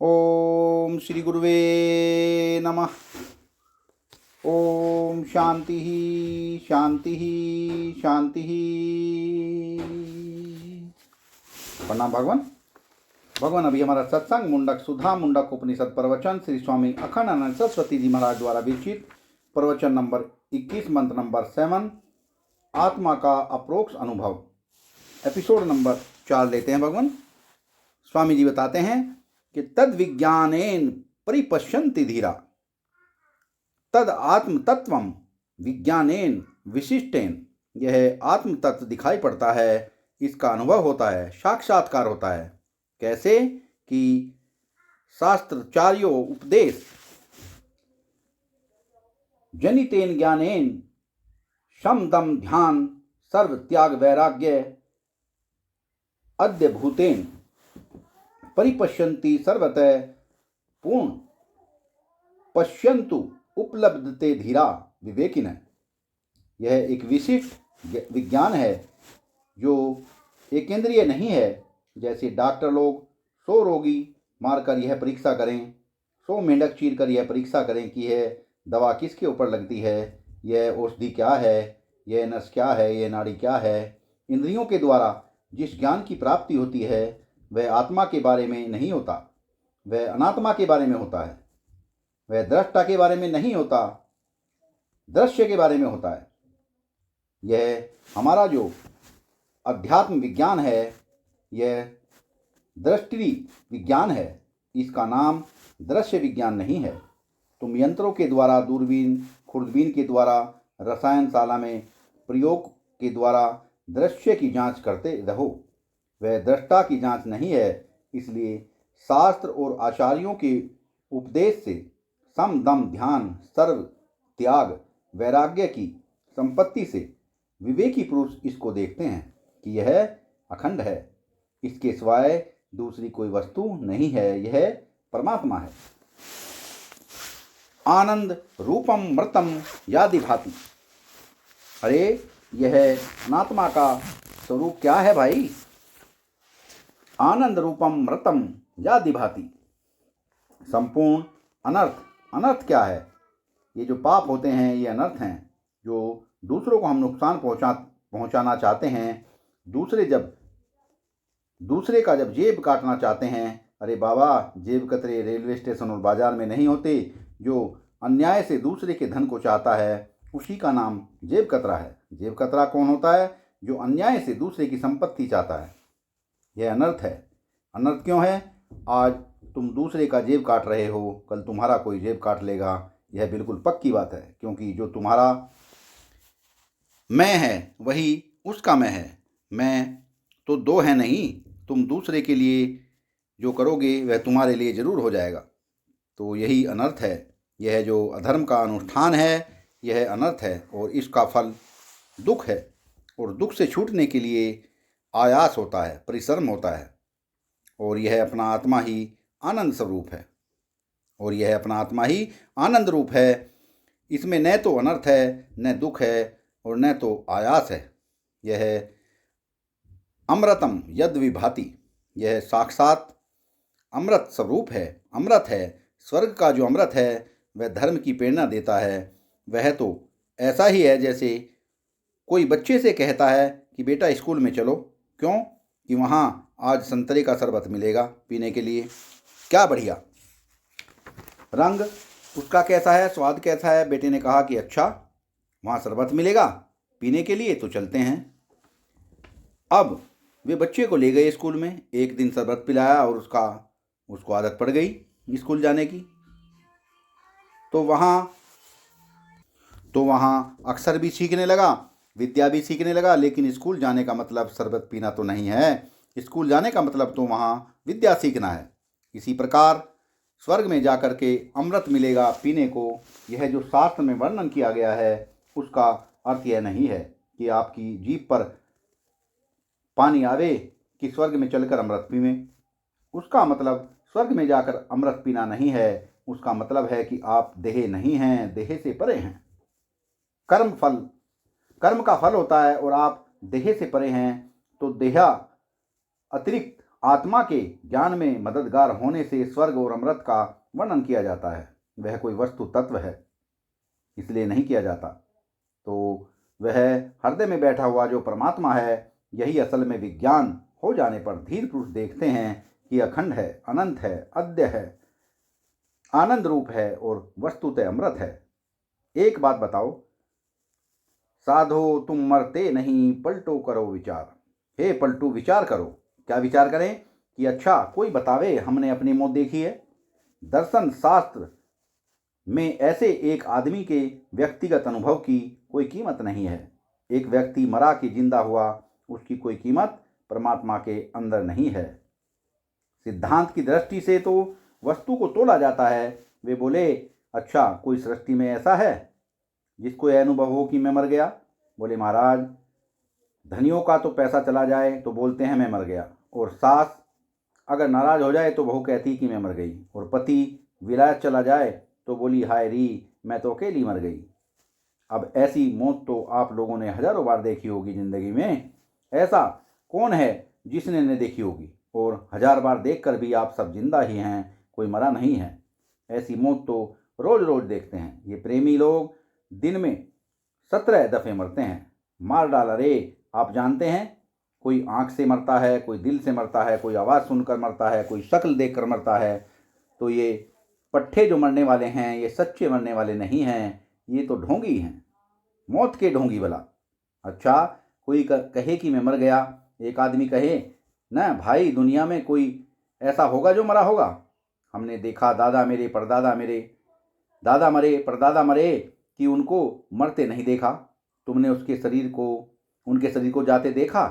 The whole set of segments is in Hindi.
ओम श्री गुरुवे नमः। ओम शांति ही शांति ही शांति ही। प्रणाम भगवान। भगवान अभी हमारा सत्संग मुंडक सुधा मुंडक उपनिषद प्रवचन श्री स्वामी अखंडानंद सरस्वती जी महाराज द्वारा विरचित प्रवचन नंबर 21 मंत्र नंबर 7 आत्मा का अप्रोक्ष अनुभव एपिसोड नंबर 4 लेते हैं। भगवान स्वामी जी बताते हैं कि तद विज्ञानेन परिपश्यन्ति धीरा तद आत्म तत्वम विज्ञानेन विशिष्टेन। यह आत्म तत्व दिखाई पड़ता है, इसका अनुभव होता है, साक्षात्कार होता है। कैसे कि शास्त्राचार्यो उपदेश जनितेन ज्ञानेन शम दम ध्यान सर्व त्याग वैराग्य अद्यभूतेन परिपश्यन्ति सर्वतः पूर्ण पश्यन्तु उपलब्धते धीरा विवेकिन। यह एक विशिष्ट विज्ञान है जो एकेंद्रीय नहीं है। जैसे डॉक्टर लोग 100 रोगी मारकर यह परीक्षा करें, 100 मेंढक चीर कर यह परीक्षा करें कि यह दवा किसके ऊपर लगती है, यह औषधि क्या है, यह नस क्या है, यह नाड़ी क्या है। इंद्रियों के द्वारा जिस ज्ञान की प्राप्ति होती है वह आत्मा के बारे में नहीं होता, वह अनात्मा के बारे में होता है। वह दृष्टा के बारे में नहीं होता, दृश्य के बारे में होता है। यह हमारा जो अध्यात्म विज्ञान है यह दृष्टि विज्ञान है, इसका नाम दृश्य विज्ञान नहीं है। तुम यंत्रों के द्वारा, दूरबीन खुर्दबीन के द्वारा, रसायनशाला में प्रयोग के द्वारा दृश्य की जांच करते रहो, वह दृष्टा की जांच नहीं है। इसलिए शास्त्र और आचार्यों के उपदेश से सम दम ध्यान सर्व त्याग वैराग्य की संपत्ति से विवेकी पुरुष इसको देखते हैं कि यह अखंड है, इसके सिवाय दूसरी कोई वस्तु नहीं है, यह परमात्मा है। आनंद रूपम मृतम यादि भाति। अरे यह अनात्मा का स्वरूप क्या है भाई? आनंद रूपम मृतम यादि भाति। संपूर्ण अनर्थ। अनर्थ क्या है? ये जो पाप होते हैं ये अनर्थ हैं, जो दूसरों को हम नुकसान पहुंचाना चाहते हैं। दूसरे का जब जेब काटना चाहते हैं, अरे बाबा जेब कतरे रेलवे स्टेशन और बाजार में नहीं होते। जो अन्याय से दूसरे के धन को चाहता है उसी का नाम जेब कतरा है। जेब कतरा कौन होता है? जो अन्याय से दूसरे की संपत्ति चाहता है। यह अनर्थ है। अनर्थ क्यों है? आज तुम दूसरे का जेब काट रहे हो, कल तुम्हारा कोई जेब काट लेगा। यह बिल्कुल पक्की बात है, क्योंकि जो तुम्हारा मैं है वही उसका मैं है। मैं तो दो है नहीं। तुम दूसरे के लिए जो करोगे वह तुम्हारे लिए जरूर हो जाएगा। तो यही अनर्थ है। यह जो अधर्म का अनुष्ठान है यह अनर्थ है और इसका फल दुख है। और दुख से छूटने के लिए आयास होता है, परिश्रम होता है। और यह अपना आत्मा ही आनंद स्वरूप है, और यह अपना आत्मा ही आनंद रूप है। इसमें न तो अनर्थ है, न दुख है, और न तो आयास है। यह अमृतम यद विभाति। यह साक्षात अमृत स्वरूप है, अमृत है। स्वर्ग का जो अमृत है वह धर्म की प्रेरणा देता है। वह तो ऐसा ही है जैसे कोई बच्चे से कहता है कि बेटा स्कूल में चलो। क्यों? कि वहाँ आज संतरे का शरबत मिलेगा पीने के लिए। क्या बढ़िया! रंग उसका कैसा है, स्वाद कैसा है? बेटे ने कहा कि अच्छा वहाँ शरबत मिलेगा पीने के लिए, तो चलते हैं। अब वे बच्चे को ले गए स्कूल में। एक दिन शरबत पिलाया और उसको आदत पड़ गई स्कूल जाने की। तो वहाँ अक्षर भी सीखने लगा, विद्या भी सीखने लगा। लेकिन स्कूल जाने का मतलब शरबत पीना तो नहीं है। स्कूल जाने का मतलब तो वहाँ विद्या सीखना है। इसी प्रकार स्वर्ग में जाकर के अमृत मिलेगा पीने को। यह जो शास्त्र में वर्णन किया गया है उसका अर्थ यह नहीं है कि आपकी जीभ पर पानी आवे कि स्वर्ग में चलकर अमृत पीवें। उसका मतलब स्वर्ग में जाकर अमृत पीना नहीं है। उसका मतलब है कि आप देह नहीं हैं, देह से परे हैं। कर्म का फल होता है और आप देह से परे हैं, तो देह अतिरिक्त आत्मा के ज्ञान में मददगार होने से स्वर्ग और अमृत का वर्णन किया जाता है। वह कोई वस्तु तत्व है, इसलिए नहीं किया जाता। तो वह हृदय में बैठा हुआ जो परमात्मा है, यही असल में विज्ञान हो जाने पर धीर पुरुष देखते हैं कि अखंड है, अनंत है, अद्य है, आनंद रूप है और वस्तुतः अमृत है। एक बात बताओ साधो, तुम मरते नहीं, पलटो करो विचार। हे पलटू, विचार करो। क्या विचार करें? कि अच्छा कोई बतावे, हमने अपनी मौत देखी है। दर्शन शास्त्र में ऐसे एक आदमी के व्यक्तिगत अनुभव की कोई कीमत नहीं है। एक व्यक्ति मरा कि जिंदा हुआ, उसकी कोई कीमत परमात्मा के अंदर नहीं है। सिद्धांत की दृष्टि से तो वस्तु को तोला जाता है। वे बोले, अच्छा कोई सृष्टि में ऐसा है जिसको यह अनुभव हो कि मैं मर गया? बोले, महाराज धनियों का तो पैसा चला जाए तो बोलते हैं मैं मर गया, और सास अगर नाराज हो जाए तो बहू कहती कि मैं मर गई, और पति विलायत चला जाए तो बोली हाय री, मैं तो अकेली मर गई। अब ऐसी मौत तो आप लोगों ने हजारों बार देखी होगी जिंदगी में। ऐसा कौन है जिसने नहीं देखी होगी? और 1000 बार देखकर भी आप सब जिंदा ही हैं, कोई मरा नहीं है। ऐसी मौत तो रोज रोज देखते हैं। ये प्रेमी लोग दिन में 17 दफे मरते हैं। मार डाला रे। आप जानते हैं, कोई आंख से मरता है, कोई दिल से मरता है, कोई आवाज़ सुनकर मरता है, कोई शक्ल देखकर मरता है। तो ये पट्ठे जो मरने वाले हैं, ये सच्चे मरने वाले नहीं हैं, ये तो ढोंगी हैं, मौत के ढोंगी भला। अच्छा कोई कहे कि मैं मर गया, एक आदमी कहे ना भाई दुनिया में कोई ऐसा होगा जो मरा होगा? हमने देखा दादा मेरे परदादा मेरे, दादा मरे परदादा मरे, कि उनको मरते नहीं देखा। तुमने उनके शरीर को जाते देखा?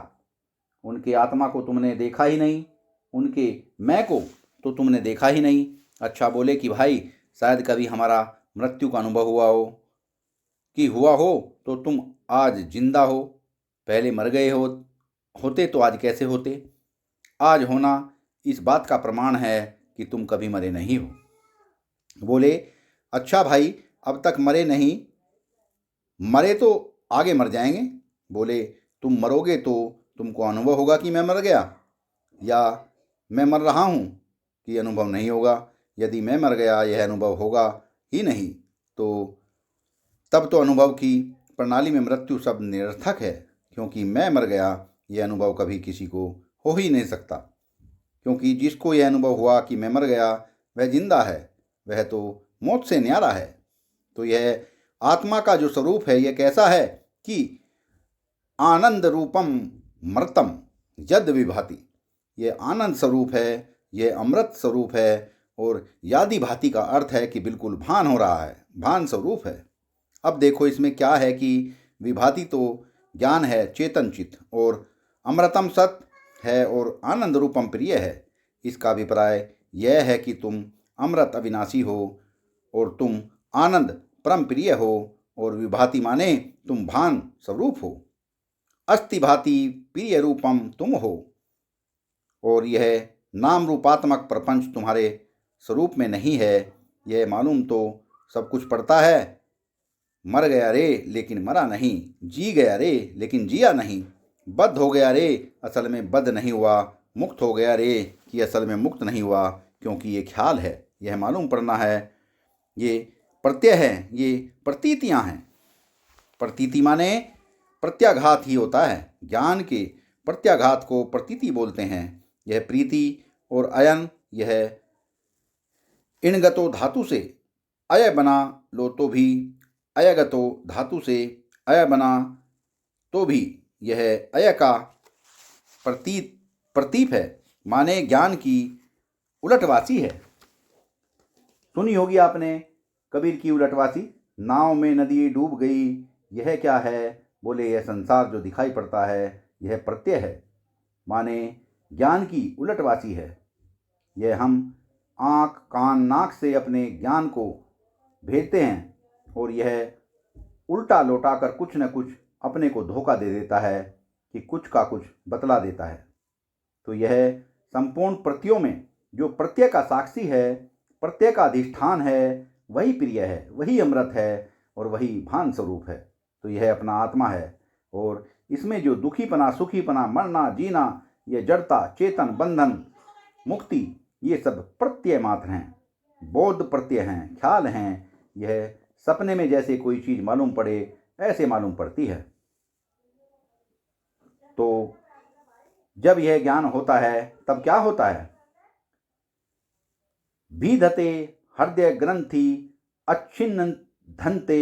उनके आत्मा को तुमने देखा ही नहीं, उनके मैं को तो तुमने देखा ही नहीं। अच्छा बोले कि भाई शायद कभी हमारा मृत्यु का अनुभव हुआ हो, कि हुआ हो तो तुम आज जिंदा हो, पहले मर गए होते तो आज कैसे होते? आज होना इस बात का प्रमाण है कि तुम कभी मरे नहीं हो। बोले, अच्छा भाई अब तक मरे नहीं, मरे तो आगे मर जाएंगे। बोले, तुम मरोगे तो तुमको अनुभव होगा कि मैं मर गया, या मैं मर रहा हूँ कि अनुभव नहीं होगा? यदि मैं मर गया यह अनुभव होगा ही नहीं, तो तब तो अनुभव की प्रणाली में मृत्यु शब्द निरर्थक है, क्योंकि मैं मर गया यह अनुभव कभी किसी को हो ही नहीं सकता। क्योंकि जिसको यह अनुभव हुआ कि मैं मर गया वह जिंदा है, वह तो मौत से न्यारा है। तो यह आत्मा का जो स्वरूप है यह कैसा है कि आनंद रूपम मृतम यद विभाति। यह आनंद स्वरूप है, यह अमृत स्वरूप है, और यादि भाति का अर्थ है कि बिल्कुल भान हो रहा है, भान स्वरूप है। अब देखो इसमें क्या है कि विभाति तो ज्ञान है, चेतन चित्त, और अमृतम सत है और आनंद रूपम प्रिय है। इसका अभिप्राय यह है कि तुम अमृत अविनाशी हो और तुम आनंद परम प्रिय हो, और विभाति माने तुम भान स्वरूप हो। अस्ति भाति प्रिय रूपम तुम हो, और यह नाम रूपात्मक प्रपंच तुम्हारे स्वरूप में नहीं है। यह मालूम तो सब कुछ पड़ता है, मर गया रे लेकिन मरा नहीं, जी गया रे लेकिन जिया नहीं, बद्ध हो गया रे असल में बद्ध नहीं हुआ, मुक्त हो गया रे कि असल में मुक्त नहीं हुआ, क्योंकि ये ख्याल है, यह मालूम पड़ना है, ये प्रत्यय है, ये प्रतीतियाँ हैं। प्रतीति माने प्रत्याघात ही होता है। ज्ञान के प्रत्याघात को प्रतीति बोलते हैं। यह प्रीति और अयन, यह इणगतो धातु से अय बना लो तो भी, अयगतो धातु से अय बना तो भी यह अय का प्रतीप है, माने ज्ञान की उलटवासी है। सुनी होगी आपने कबीर की उलटवासी, नाव में नदी डूब गई, यह क्या है? बोले, यह संसार जो दिखाई पड़ता है यह प्रत्यय है, माने ज्ञान की उलटवासी है। यह हम आँख कान नाक से अपने ज्ञान को भेजते हैं, और यह उल्टा लौटाकर कुछ न कुछ अपने को धोखा दे देता है कि कुछ का कुछ बतला देता है। तो यह संपूर्ण प्रत्ययों में जो प्रत्यय का साक्षी है, प्रत्यय का अधिष्ठान है, वही प्रिय है, वही अमृत है, और वही भान स्वरूप है। तो यह अपना आत्मा है, और इसमें जो दुखीपना सुखीपना मरना जीना यह जड़ता, चेतन, बंधन, मुक्ति, ये सब प्रत्यय मात्र हैं, बोध प्रत्यय हैं, ख्याल हैं। यह सपने में जैसे कोई चीज मालूम पड़े ऐसे मालूम पड़ती है। तो जब यह ज्ञान होता है तब क्या होता है? बीधते हृदय ग्रंथि अच्छिन्न धनते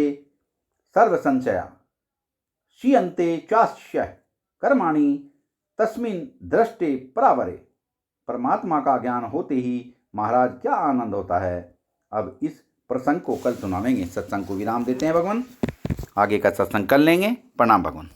सर्व संशया शीयन्ते चास्य कर्माणि तस्मिन् दृष्टे परावरे। परमात्मा का ज्ञान होते ही महाराज क्या आनंद होता है। अब इस प्रसंग को कल सुनावेंगे। सत्संग को विराम देते हैं भगवान, आगे का सत्संग कर लेंगे। प्रणाम भगवान।